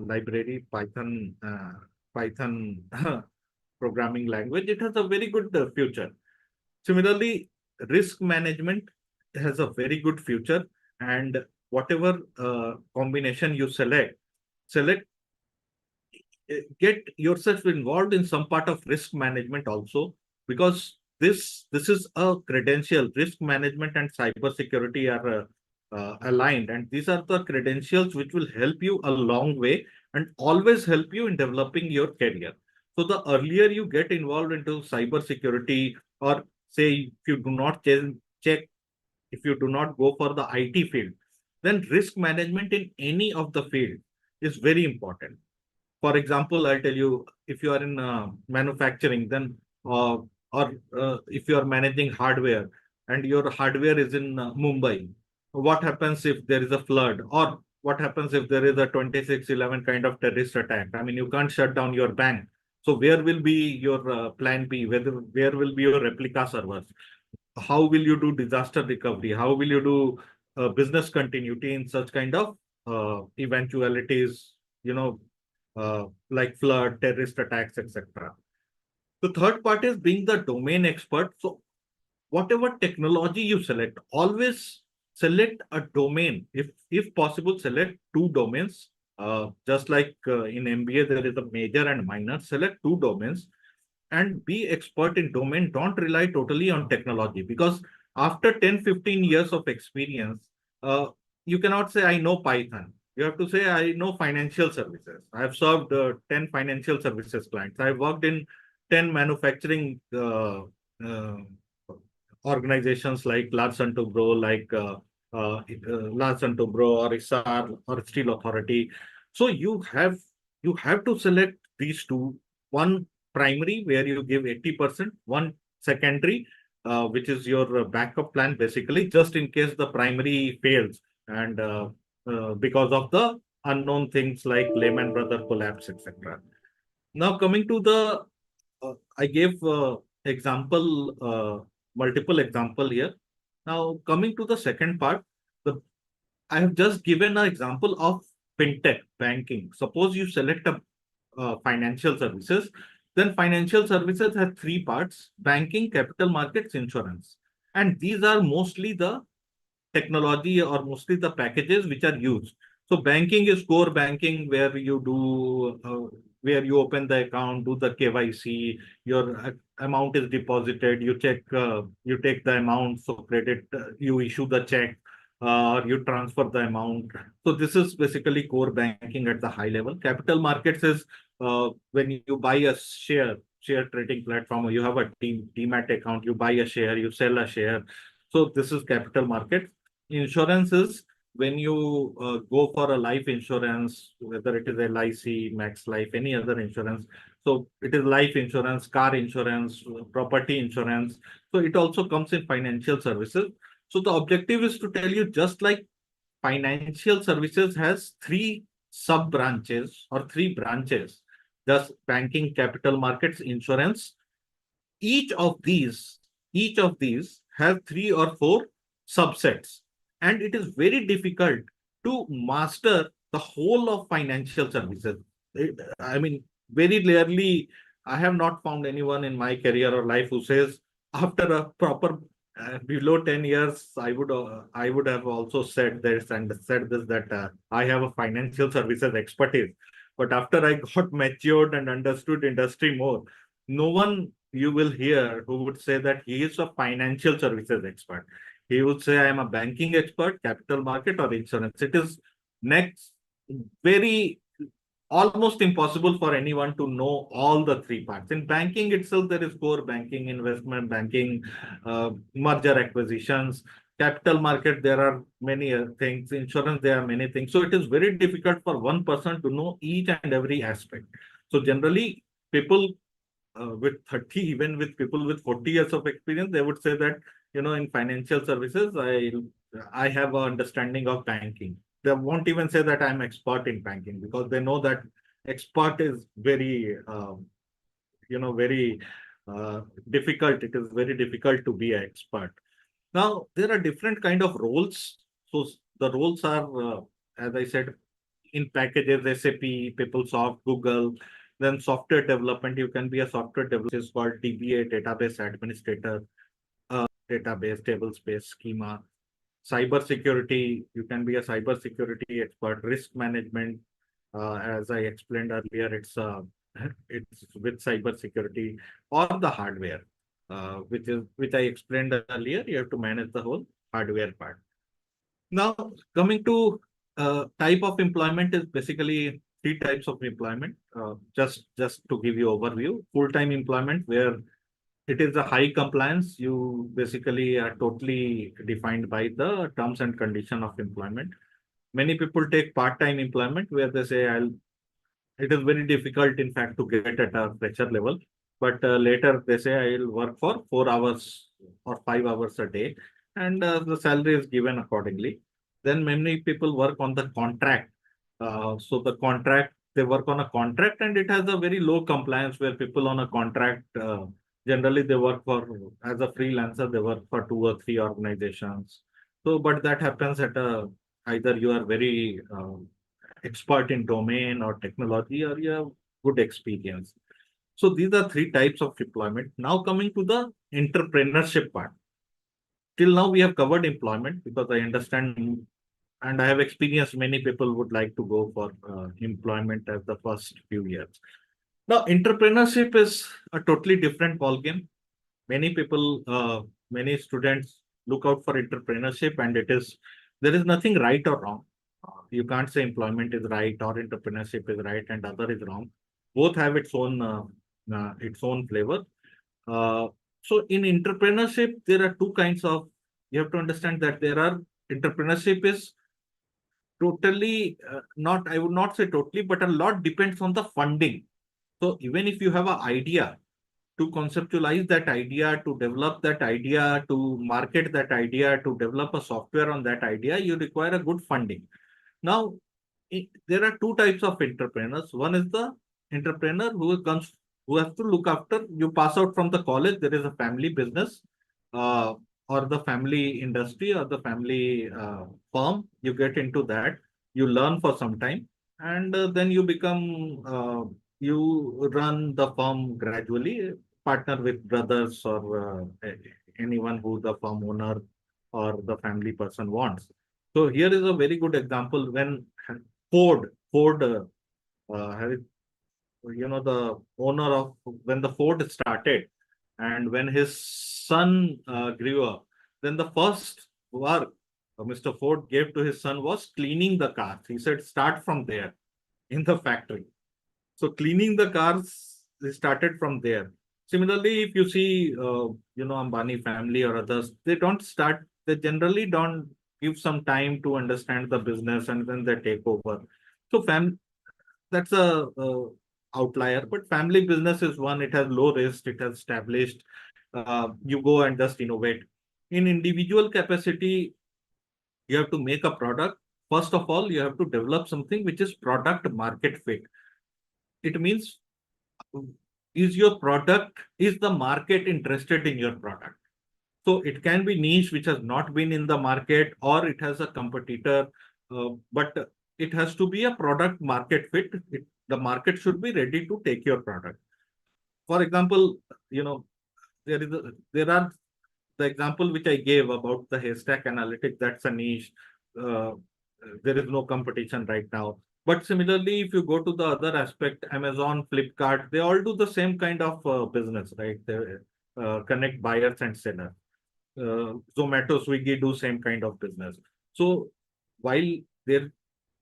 library, Python programming language. It has a very good future. Similarly, risk management has a very good future, and whatever combination you select, get yourself involved in some part of risk management also, because this is a credential. Risk management and cyber security are aligned, and these are the credentials which will help you a long way and always help you in developing your career. So the earlier you get involved into cyber security, or say if you do not check, if you do not go for the IT field, then risk management in any of the field is very important. For example, I'll tell you, if you are in manufacturing, then or if you are managing hardware and your hardware is in Mumbai, what happens if there is a flood, or what happens if there is a 26/11 kind of terrorist attack? I mean, you can't shut down your bank. So where will be your plan B? Where will be your replica servers? How will you do disaster recovery? How will you do business continuity in such kind of eventualities? Like flood, terrorist attacks, etc. The third part is being the domain expert. So whatever technology you select, always select a domain. If possible, select two domains. Just like in MBA, there is a major and minor. Select two domains and be expert in domain. Don't rely totally on technology, because after 10-15 years of experience, uh, you cannot say I know Python. You have to say I know financial services. I have served 10 financial services clients. I worked in 10 manufacturing uh, organizations like Larsen Toubro, like Larsen Toubro or ISAR or Steel Authority. So you have to select these two. One primary, where you give 80%, one secondary, which is your backup plan, basically, just in case the primary fails, and because of the unknown things like Lehman Brothers collapse, etc. Now, coming to the, I gave multiple example here. Now, coming to the second part, the I have just given an example of fintech banking. Suppose you select a financial services, then financial services has three parts: banking, capital markets, insurance. And these are mostly the technology, or mostly the packages which are used. So banking is core banking, where you open the account, do the KYC, your amount is deposited, you check, you take the amount, so credit, you issue the check, or you transfer the amount. So this is basically core banking at the high level. Capital markets is when you buy a share trading platform, or you have a demat account, you buy a share, you sell a share. So this is capital market. Insurance is when you go for a life insurance, whether it is LIC, Max Life, any other insurance. So it is life insurance, car insurance, property insurance. So it also comes in financial services. So the objective is to tell you, just like financial services has three sub branches or three branches, thus banking, capital markets, insurance. Each of these, each of these have three or four subsets, and it is very difficult to master the whole of financial services. I mean, very rarely I have not found anyone in my career or life who says, after a proper below 10 years, I would have also said this and said this, that I have a financial services expertise. But after I got matured and understood industry more, no one you will hear who would say that he is a financial services expert. He would say, I am a banking expert, capital market, or insurance. It is next very almost impossible for anyone to know all the three parts. In banking itself, there is core banking, investment banking, merger acquisitions, capital market. There are many things. Insurance, there are many things. So it is very difficult for one person to know each and every aspect. So generally, people with 30, even with people with 40 years of experience, they would say that, in financial services, I have an understanding of banking. They won't even say that I'm expert in banking, because they know that expert is very, very difficult. It is very difficult to be an expert. Now, there are different kind of roles. So the roles are, as I said, in packages, SAP, PeopleSoft, Google. Then software development, you can be a software developer, which is called DBA, database administrator, database, table space, schema. Cyber security, you can be a cyber security expert. Risk management, as I explained earlier, it's with cyber security or the hardware, which I explained earlier. You have to manage the whole hardware part. Now, coming to type of employment is basically three types of employment. Just to give you overview, full-time employment where it is a high compliance. You basically are totally defined by the terms and condition of employment. Many people take part-time employment where they say, it is very difficult, in fact, to get at a fresher level. But later they say, I'll work for 4 hours or 5 hours a day, and the salary is given accordingly. Then many people work on the contract. So the contract, they work on a contract, and it has a very low compliance where people on a contract, generally they work for, as a freelancer, they work for 2 or 3 organizations. So, but that happens at either you are very expert in domain or technology, or you have good experience. So these are three types of employment. Now coming to the entrepreneurship part. Till now we have covered employment because I understand and I have experienced many people would like to go for employment as the first few years. Now entrepreneurship is a totally different ballgame. Many people, many students look out for entrepreneurship, and there is nothing right or wrong. You can't say employment is right or entrepreneurship is right and other is wrong. Both have its own flavor. Uh, so in entrepreneurship, there are two kinds of. You have to understand that entrepreneurship is totally not. I would not say totally, but a lot depends on the funding. So even if you have an idea, to conceptualize that idea, to develop that idea, to market that idea, to develop a software on that idea, you require a good funding. Now, there are two types of entrepreneurs. One is the entrepreneur who has to look after. You pass out from the college, there is a family business, uh, or the family industry or the family firm. You get into that, you learn for some time, and then you run the firm gradually, partner with brothers or anyone who the firm owner or the family person wants. So here is a very good example when Ford, the owner of when the Ford started, and when his son grew up, then the first work Mr. Ford gave to his son was cleaning the cars. He said, start from there in the factory. So cleaning the cars, they started from there. Similarly, if you see, Ambani family or others, they generally don't give some time to understand the business and then they take over. So that's a outlier, but family business is one. It has low risk, it has established. You go and just innovate. In individual capacity, you have to make a product. First of all, you have to develop something which is product market fit. It means, is the market interested in your product? So it can be niche, which has not been in the market, or it has a competitor, but it has to be a product market fit. The market should be ready to take your product. For example, there are the example which I gave about the haystack analytics. That's a niche. Uh, there is no competition right now. But similarly, if you go to the other aspect, Amazon, Flipkart, they all do the same kind of business, right? They connect buyers and sellers. Zomato, Swiggy do same kind of business. So while there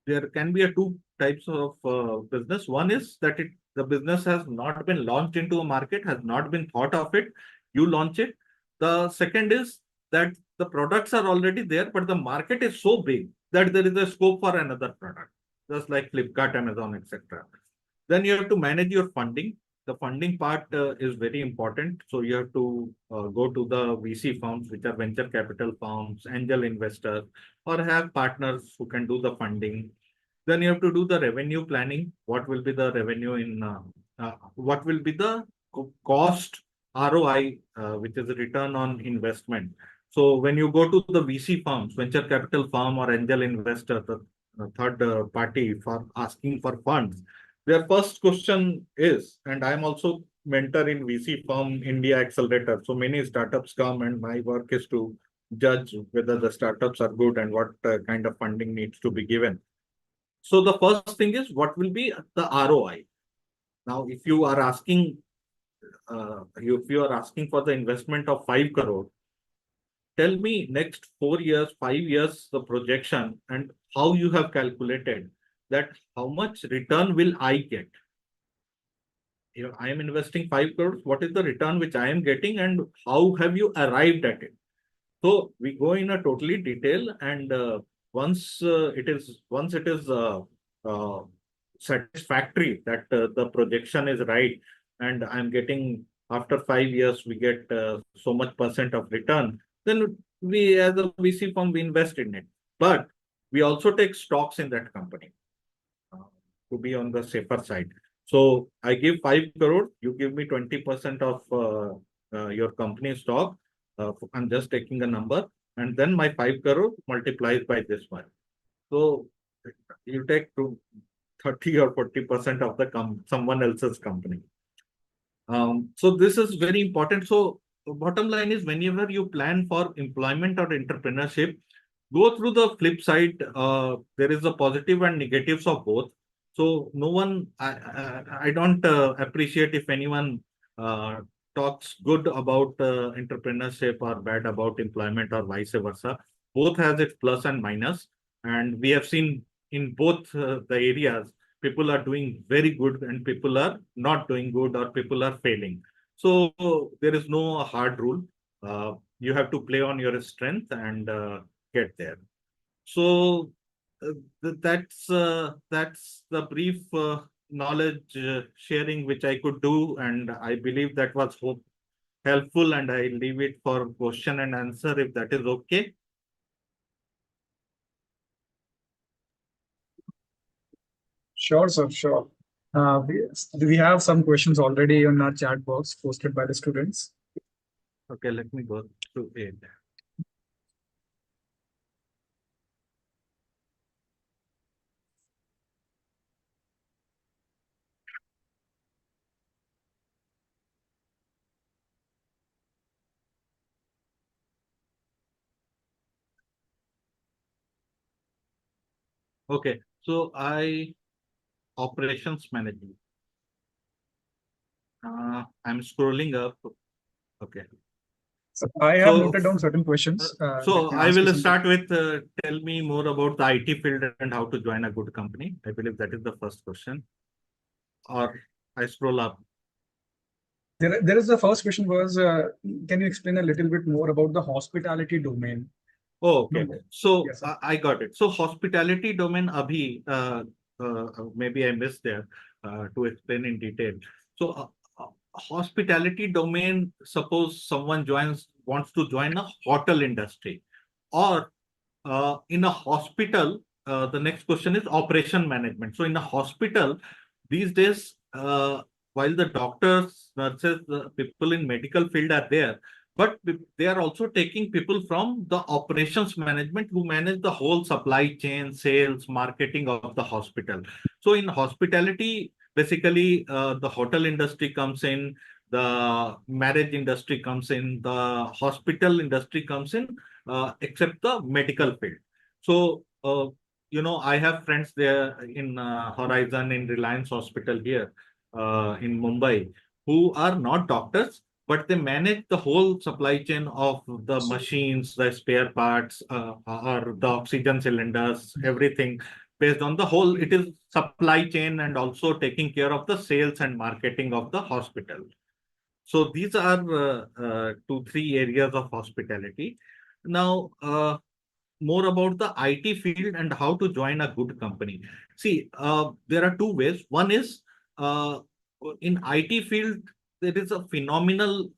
there can be a two types of business. One is that the business has not been launched into a market, has not been thought of it. You launch it. The second is that the products are already there, but the market is so big that there is a scope for another product, just like Flipkart, Amazon, etc. Then you have to manage your funding. The funding part is very important. So you have to go to the VC firms, which are venture capital firms, angel investors, or have partners who can do the funding. Then you have to do the revenue planning. What will be the revenue what will be the cost ROI, which is return on investment. So when you go to the VC firms, venture capital firm or angel investor, third party for asking for funds, their first question is, and I'm also mentor in VC firm India Accelerator. So many startups come, and my work is to judge whether the startups are good and what kind of funding needs to be given. So the first thing is, what will be the ROI? Now, if you are asking, if you are asking for the investment of 5 crore, tell me next 4 years, 5 years, the projection and how you have calculated that how much return will I get? You know, I am investing 5 crores. What is the return which I am getting, and how have you arrived at it? So we go in a totally detail, and once it is uh, satisfactory that the projection is right, and I'm getting after 5 years we get so much percent of return, then we as a VC firm we invest in it. But we also take stocks in that company uh, to be on the safer side. So I give 5 crore, you give me 20% of your company stock. I'm just taking a number, and then my 5 crore multiplies by this one. So you take to 30 or 40% of the someone else's company. So this is very important. So bottom line is, whenever you plan for employment or entrepreneurship, go through the flip side. There is a positive and negatives of both. So no one, I don't appreciate if anyone uh, talks good about entrepreneurship or bad about employment or vice versa. Both has its plus and minus, and we have seen in both the areas people are doing very good and people are not doing good, or people are failing. So there is no hard rule. You have to play on your strength and get there. So that's the brief knowledge sharing which I could do, and I believe that was helpful. And I leave it for question and answer if that is okay. Sure, sir, sure. We have some questions already on our chat box posted by the students. Okay, let me go to it. Okay, so operations management. I'm scrolling up. Okay. So I have So, noted down certain questions. Let me I ask you will some start questions. with tell me more about the IT field and how to join a good company. I believe that is the first question. Or I scroll up. There is the first question was, can you explain a little bit more about the hospitality domain? Oh, okay. No. So Yes, sir. I got it. So hospitality domain, maybe I missed there to explain in detail. So hospitality domain, suppose someone wants to join a hotel industry, or in a hospital, the next question is operation management. So in a hospital, these days, while the doctors, nurses, the people in medical field are there, but they are also taking people from the operations management who manage the whole supply chain, sales, marketing of the hospital. So in hospitality, basically, the hotel industry comes in, the marriage industry comes in, the hospital industry comes in, except the medical field. So, I have friends there in Horizon, in Reliance Hospital here in Mumbai, who are not doctors, but they manage the whole supply chain of the machines, the spare parts, or the oxygen cylinders, everything based on the whole. It is supply chain and also taking care of the sales and marketing of the hospital. So these are two, three areas of hospitality. Now, more about the IT field and how to join a good company. See, there are two ways. One is uh, in IT field, there is a phenomenal,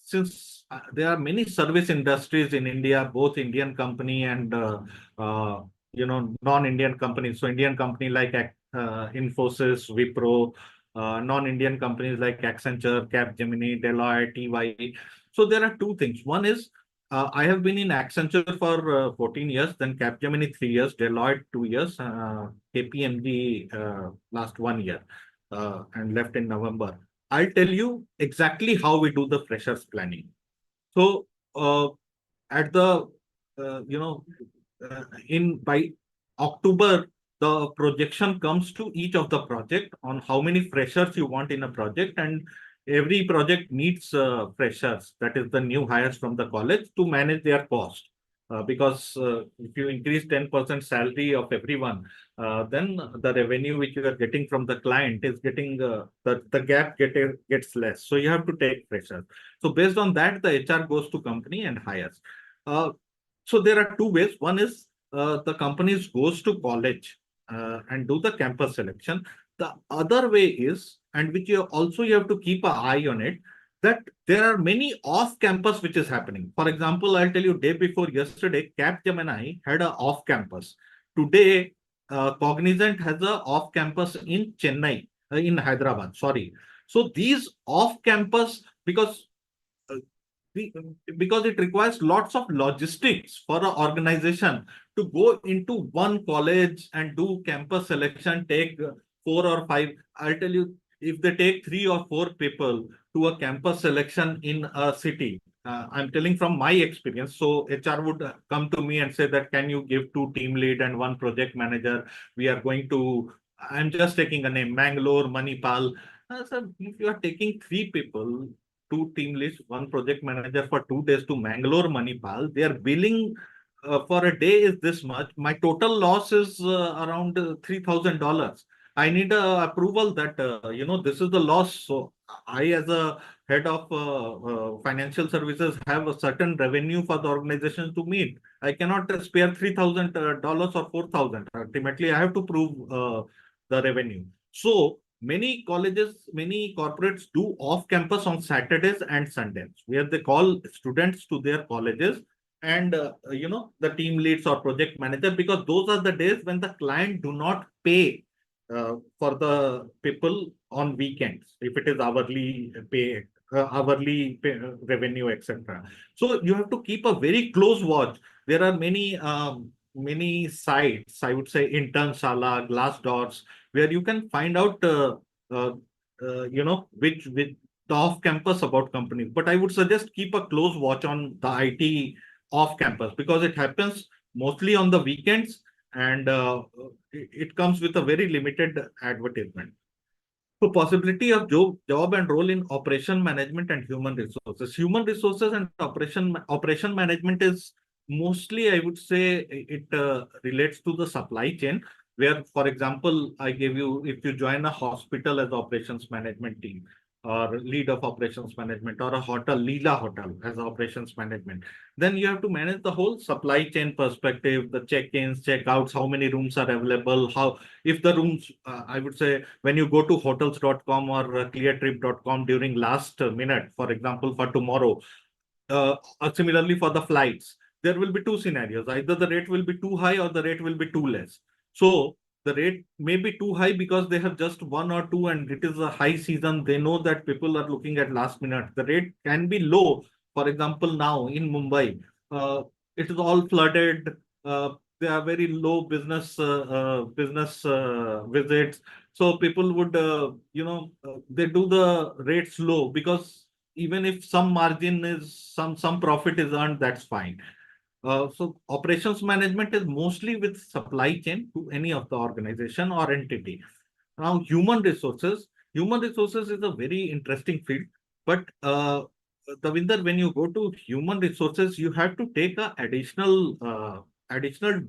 since there are many service industries in India, both Indian company and, non-Indian companies. So Indian company like Infosys, Wipro, non-Indian companies like Accenture, Capgemini, Deloitte, EY. So there are two things. One is I have been in Accenture for 14 years, then Capgemini 3 years, Deloitte 2 years, KPMG last 1 year, and left in November. I'll tell you exactly how we do the freshers planning. So uh, at the you know in by October, the projection comes to each of the project on how many freshers you want in a project, and every project needs freshers, that is the new hires from the college, to manage their cost. Because if you increase 10% salary of everyone, then the revenue which you are getting from the client is getting the gap gets less. So you have to take freshers. So based on that, the HR goes to company and hires. Uh, so there are two ways. One is the companies goes to college and do the campus selection. The other way is, and which you have to keep an eye on it, that there are many off-campus which is happening. For example, I'll tell you, day before yesterday, Capgemini had a off-campus. Today, Cognizant has a off-campus in Chennai, in Hyderabad. Sorry. So these off-campus, uh, because it requires lots of logistics for an organization to go into one college and do campus selection, take 4 or 5. I'll tell you, if they take 3 or 4 people to a campus selection in a city, I'm telling from my experience. So HR would come to me and say that, can you give 2 team lead and 1 project manager? We are going to, I'm just taking a name, Mangalore, Manipal. So if you are taking 3 people, 2 team leads, 1 project manager for 2 days to Mangalore, Manipal, their billing for a day is this much. My total loss is around $3,000. I need a approval that this is the loss. So I, as a head of financial services, have a certain revenue for the organization to meet. I cannot spare $3,000 or 4,000. Ultimately, I have to prove the revenue. So many colleges, many corporates do off campus on Saturdays and Sundays, where they call students to their colleges and the team leads or project manager, because those are the days when the client do not pay for the people on weekends, if it is hourly pay, revenue, etc. So you have to keep a very close watch. There are many sites, I would say, Internshala, Glassdoors, where you can find out uh, which the off campus about companies. But I would suggest keep a close watch on the IT off campus, because it happens mostly on the weekends, and it comes with a very limited advertisement. So possibility of job and role in operation management and human resources. Human resources and operation management is mostly, I would say, it relates to the supply chain. Where, for example, I gave you, if you join a hospital as operations management team, or lead of operations management, or a hotel, Leela Hotel as operations management, then you have to manage the whole supply chain perspective, the check-ins, check-outs, how many rooms are available, how, if the rooms, I would say, when you go to hotels.com or cleartrip.com during last minute, for example, for tomorrow, similarly for the flights, there will be two scenarios. Either the rate will be too high or the rate will be too less. So the rate may be too high because they have just 1 or 2 and it is a high season. They know that people are looking at last minute. The rate can be low. For example, now in Mumbai, it is all flooded. There are very low business visits. So people would, they do the rates low, because even if some margin is, some profit is earned, that's fine. So operations management is mostly with supply chain to any of the organization or entity. Now, human resources is a very interesting field, but Davinder, when you go to human resources, you have to take a additional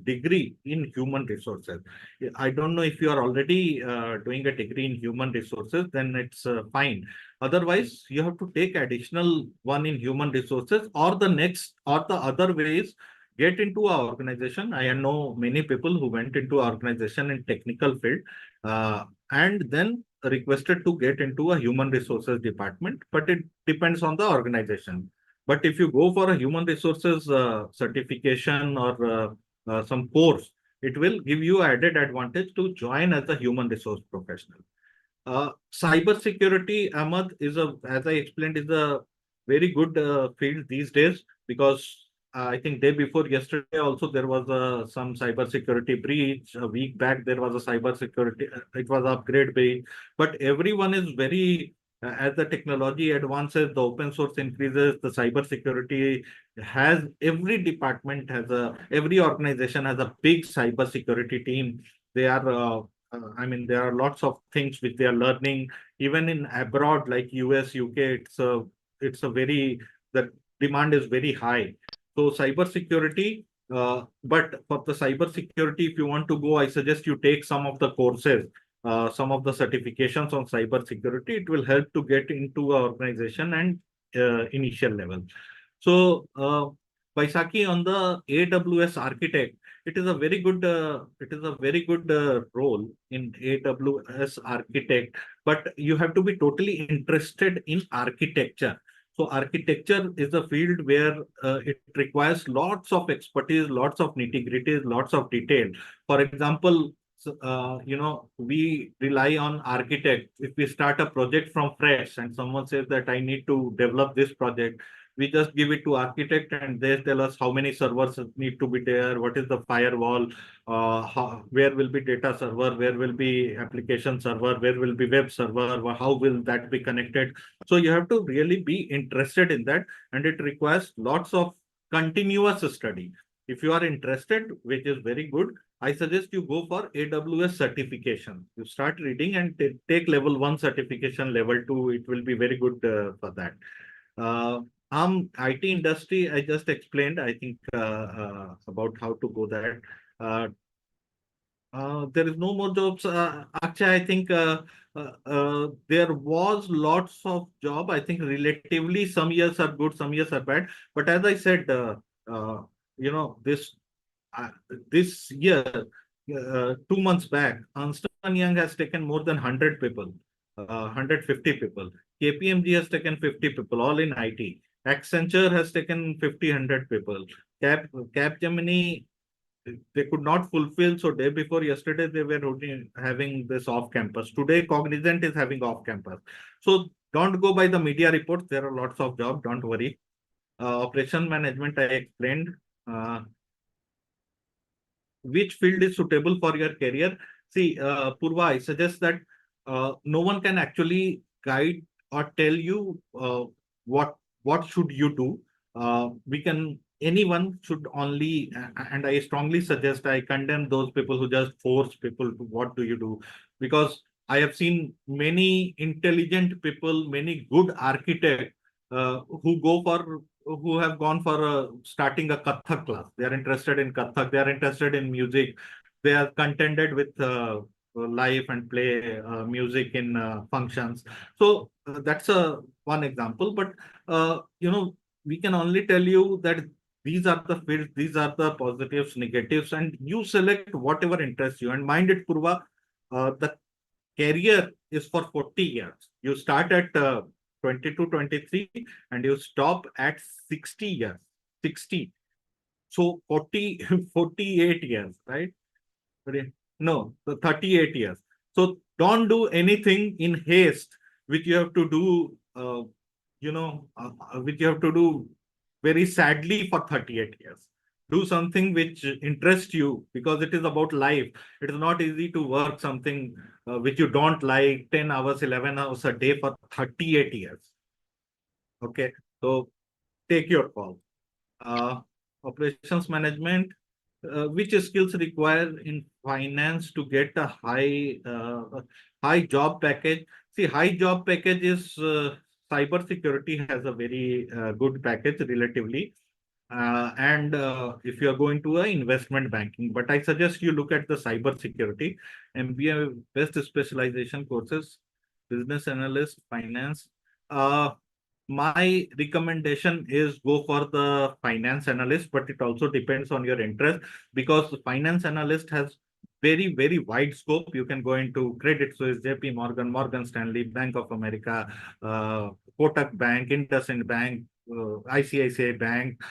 degree in human resources. I don't know if you are already doing a degree in human resources, then it's fine. Otherwise, you have to take additional one in human resources, or the next, or the other ways, get into our organization. I know many people who went into our organization in technical field, and then requested to get into a human resources department, but it depends on the organization. But if you go for a human resources certification or some course, it will give you added advantage to join as a human resource professional. Cyber security, Ahmad, is a, as I explained, is a very good field these days, because I think day before yesterday also there was some cyber security breach. A week back there was a cyber security. It was upgrade breach. But everyone is very as the technology advances, the open source increases, the cyber security has every department has a every organization has a big cyber security team. They are. I mean, there are lots of things which they are learning. Even in abroad, like US, UK, it's a very the demand is very high. So cyber security, but for the cyber security, if you want to go, I suggest you take some of the courses, some of the certifications on cyber security. It will help to get into our organization and initial level. So, Vaisakhi, on the AWS architect, it is a very good role in AWS architect, but you have to be totally interested in architecture. So architecture is a field where it requires lots of expertise, lots of nitty-gritties, lots of detail. For example, we rely on architect. If we start a project from fresh and someone says that I need to develop this project, we just give it to architect and they tell us how many servers need to be there, what is the firewall, where will be data server, where will be application server, where will be web server, how will that be connected. So you have to really be interested in that, and it requires lots of continuous study. If you are interested, which is very good, I suggest you go for AWS certification. You start reading and take level 1 certification, level 2. It will be very good for that. Uh, IT industry, I just explained, I think, about how to go that. Uh, there is no more jobs. Akshay, I think there was lots of job. I think relatively some years are good, some years are bad. But as I said, uh, you know, uh, this year, 2 months back, Ernst& Young has taken more than 100 people, 150 people. KPMG has taken 50 people, all in IT. Accenture has taken 50, 100 people. Capgemini, they could not fulfill. So day before yesterday, they were having this off campus. Today, Cognizant is having off campus. So don't go by the media reports. There are lots of jobs. Don't worry. Operation management, I explained. Uh, which field is suitable for your career? See, Purva, I suggest that no one can actually guide or tell you what should you do. We can anyone should only, and I strongly suggest I condemn those people who just force people to what do you do, because I have seen many intelligent people, many good architects who have gone for starting a Kathak class. They are interested in Kathak. They are interested in music. They are contented with life and play music in functions. So that's a one example. But we can only tell you that these are the fields, these are the positives, negatives, and you select whatever interests you. And mind it, Purva, the career is for 40 years. You start at 22, 23, and you stop at 60 years. 60. So 40, 48 years, right? No, the 38 years. So don't do anything in haste, which you have to do, which you have to do very sadly for 38 years. Do something which interests you, because it is about life. It is not easy to work something which you don't like 10 hours, 11 hours a day for 38 years. Okay. So take your call. Uh, Operations management, which skills required in finance to get a high job package? See, high job package is cyber security has a very good package relatively. And if you are going to a investment banking, but I suggest you look at the cyber security, MBA best specialization courses, business analyst, finance. My recommendation is go for the finance analyst, but it also depends on your interest, because the finance analyst has very, very wide scope. You can go into Credit Suisse, JP Morgan, Morgan Stanley, Bank of America, Kotak Bank, IndusInd Bank, ICICI Bank,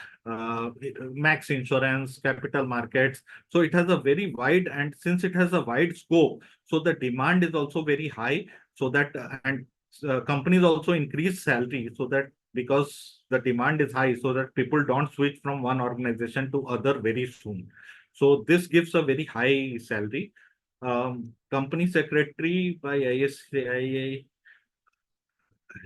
Max Insurance, capital markets. So it has a very wide, and since it has a wide scope, so the demand is also very high. So that and companies also increase salary, so that because the demand is high, so that people don't switch from one organization to other very soon. So this gives a very high salary. Company secretary by ISCII,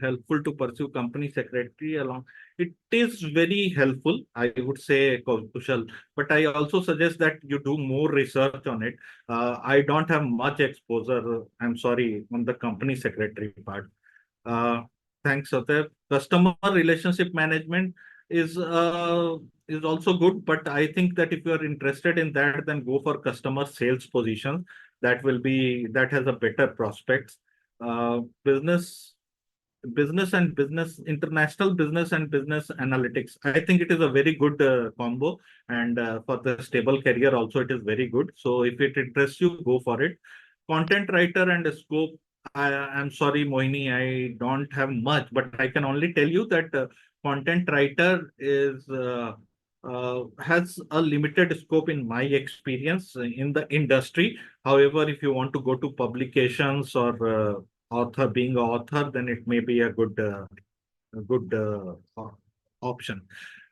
helpful to pursue company secretary along. It is very helpful, I would say, Kushal, but I also suggest that you do more research on it. I don't have much exposure, I'm sorry, on the company secretary part. Uh, Thanks, Satya. Customer relationship management is uh, is also good, but I think that if you are interested in that, then go for customer sales position. That has a better prospects. Business international business and business analytics. I think it is a very good combo, and for the stable career also it is very good. So if it interests you, go for it. Content writer and scope. I'm sorry, Mohini, I don't have much, but I can only tell you that content writer is has a limited scope in my experience in the industry. However, if you want to go to publications or being an author, then it may be a good option.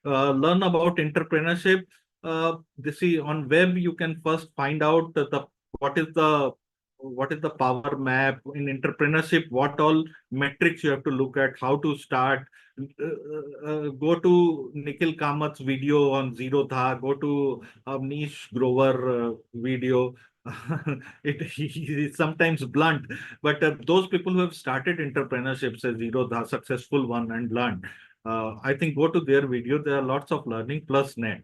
Learn about entrepreneurship. This see on web you can first find out what is the what is the power map in entrepreneurship, what all metrics you have to look at, how to start. Go to Nikhil Kamat's video on Zero Tha, go to Nish Grover video. He is sometimes blunt, but those people who have started entrepreneurship, say Zero Tha, successful one, and learned, I think go to their video. There are lots of learning plus net.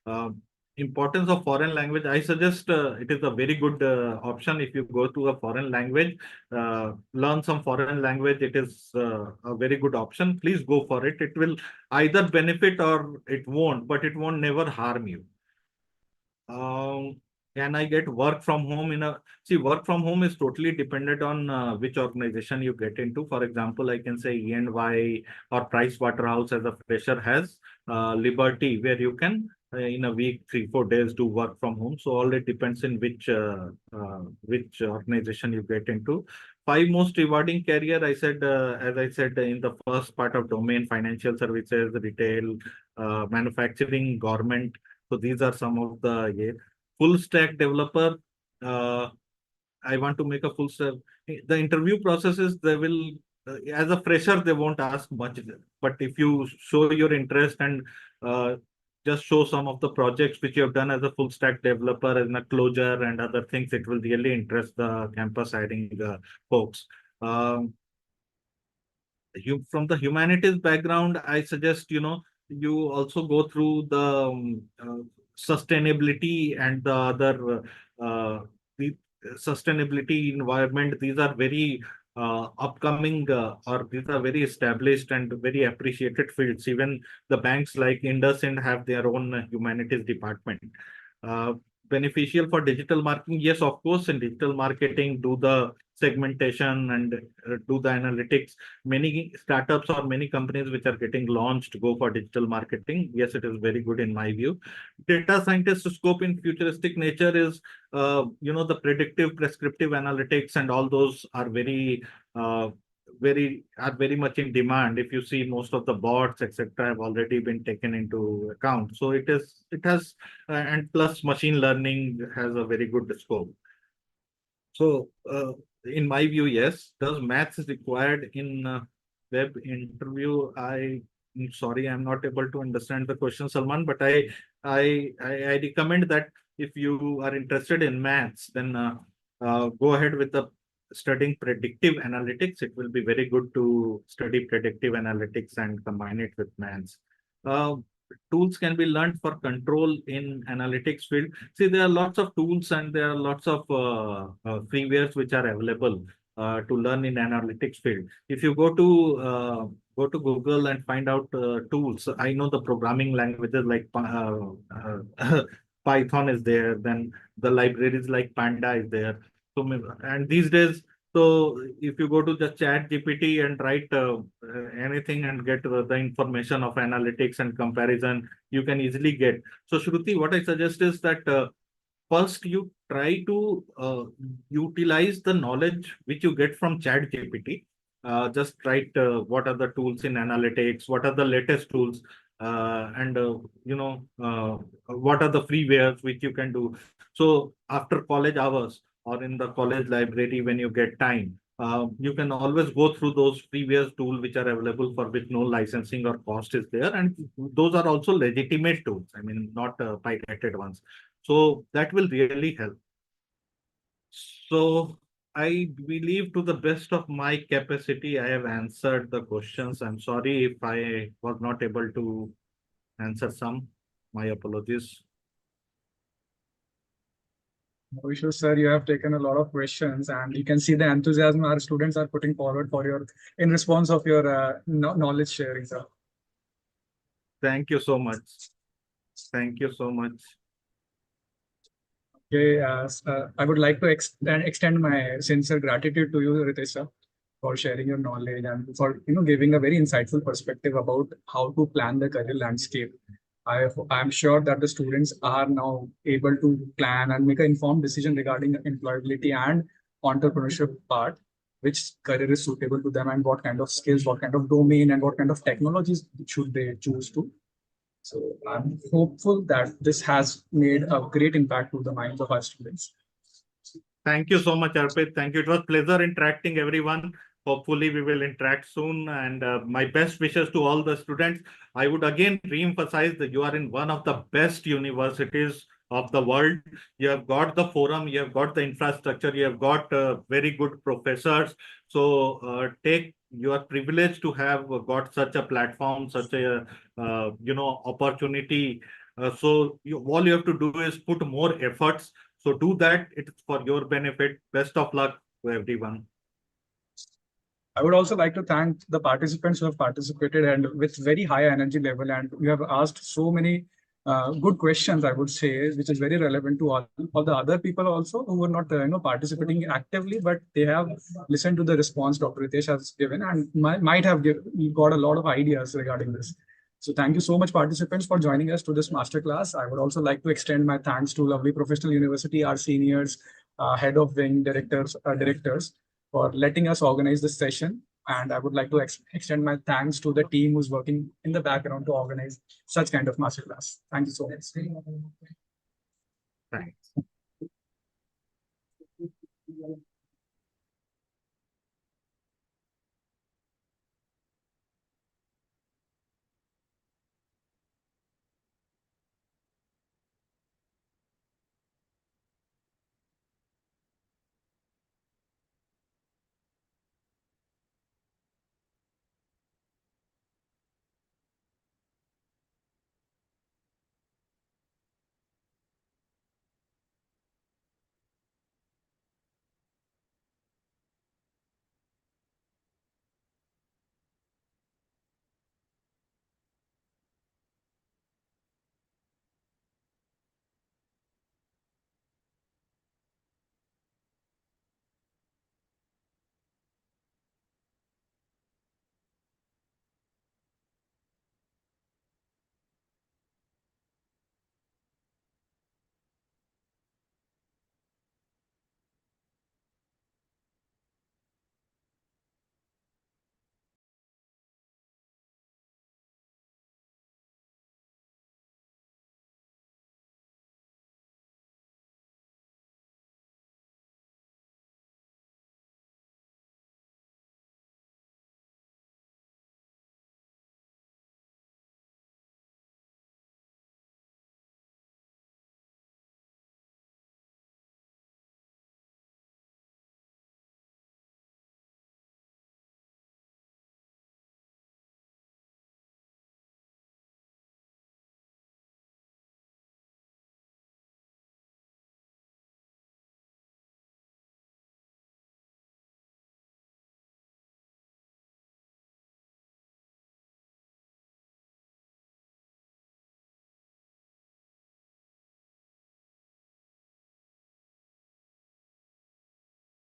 Uh, Importance of foreign language. I suggest it is a very good option if you go to a foreign language, learn some foreign language. It is a very good option. Please go for it. It will either benefit or it won't, but it won't never harm you. Can I get work from home in a see work from home is totally dependent on which organization you get into. For example, I can say E&Y or Price Waterhouse as a fresher has liberty where you can in a week 3 4 days do work from home. So all it depends in which organization you get into. Five most rewarding career, I said, as I said in the first part of domain: financial services, retail, manufacturing, government. So these are some of the, yeah. Full stack developer. Uh, I want to make a full stack. The interview processes, they will, as a fresher, they won't ask much. But if you show your interest and uh, just show some of the projects which you have done as a full stack developer in a closure and other things, it will really interest the campus hiring folks. Um, from the humanities background, I suggest, you also go through the sustainability and the other the sustainability environment. These are very upcoming, or these are very established and very appreciated fields. Even the banks like IndusInd have their own humanities department. Uh, Beneficial for digital marketing. Yes, of course, in digital marketing, do the segmentation and do the analytics. Many startups or many companies which are getting launched go for digital marketing. Yes, it is very good in my view. Data scientist scope in futuristic nature is, the predictive, prescriptive analytics and all those are uh, very much in demand. If you see, most of the bots, etc., have already been taken into account. So it has, and plus machine learning has a very good scope. So, in my view, yes. Does maths is required in web interview? I'm sorry, I'm not able to understand the question, Salman. But I recommend that if you are interested in maths, then go ahead with the studying predictive analytics. It will be very good to study predictive analytics and combine it with maths. Uh, Tools can be learned for control in analytics field. See, there are lots of tools and there are lots of freewares which are available to learn in analytics field. If you go to Google and find out tools, I know the programming languages like Python is there, then the libraries like Panda is there. So, and these days, so if you go to the chat GPT and write anything and get the information of analytics and comparison, you can easily get. So Shruti, what I suggest is that first you try to utilize the knowledge which you get from chat GPT. just write what are the tools in analytics, what are the latest tools, and what are the freewares which you can do. So after college hours or in the college library, when you get time, you can always go through those freewares tool which are available, for which no licensing or cost is there, and those are also legitimate tools. I mean, not pirated ones. So that will really help. So I believe, to the best of my capacity, I have answered the questions. I'm sorry if I was not able to answer some. My apologies. No issues, sir. You have taken a lot of questions, and you can see the enthusiasm our students are putting forward for your in response of your knowledge sharing, sir. Thank you so much. Thank you so much. Okay, I would like to extend my sincere gratitude to you, Ritesh sir, for sharing your knowledge and for giving a very insightful perspective about how to plan the career landscape. I'm sure that the students are now able to plan and make an informed decision regarding employability and entrepreneurship part, which career is suitable to them, and what kind of skills, what kind of domain, and what kind of technologies should they choose to. So I'm hopeful that this has made a great impact to the minds of our students. Thank you so much, Arpit. Thank you. It was pleasure interacting, everyone. Hopefully, we will interact soon. And my best wishes to all the students. I would again re-emphasize that you are in one of the best universities of the world. You have got the forum, you have got the infrastructure, you have got very good professors. So you are privileged to have got such a platform, such a opportunity. All you have to do is put more efforts. So do that. It's for your benefit. Best of luck to everyone. I would also like to thank the participants who have participated and with very high energy level, and you have asked so many good questions, I would say, which is very relevant to all the other people also who were not participating actively, but they have listened to the response Dr. Ritesh has given and might have got a lot of ideas regarding this. So thank you so much, participants, for joining us to this masterclass. I would also like to extend my thanks to Lovely Professional University, our seniors, head of wing directors for letting us organize this session. And I would like to extend my thanks to the team who's working in the background to organize such kind of masterclass. Thank you so much. Thanks.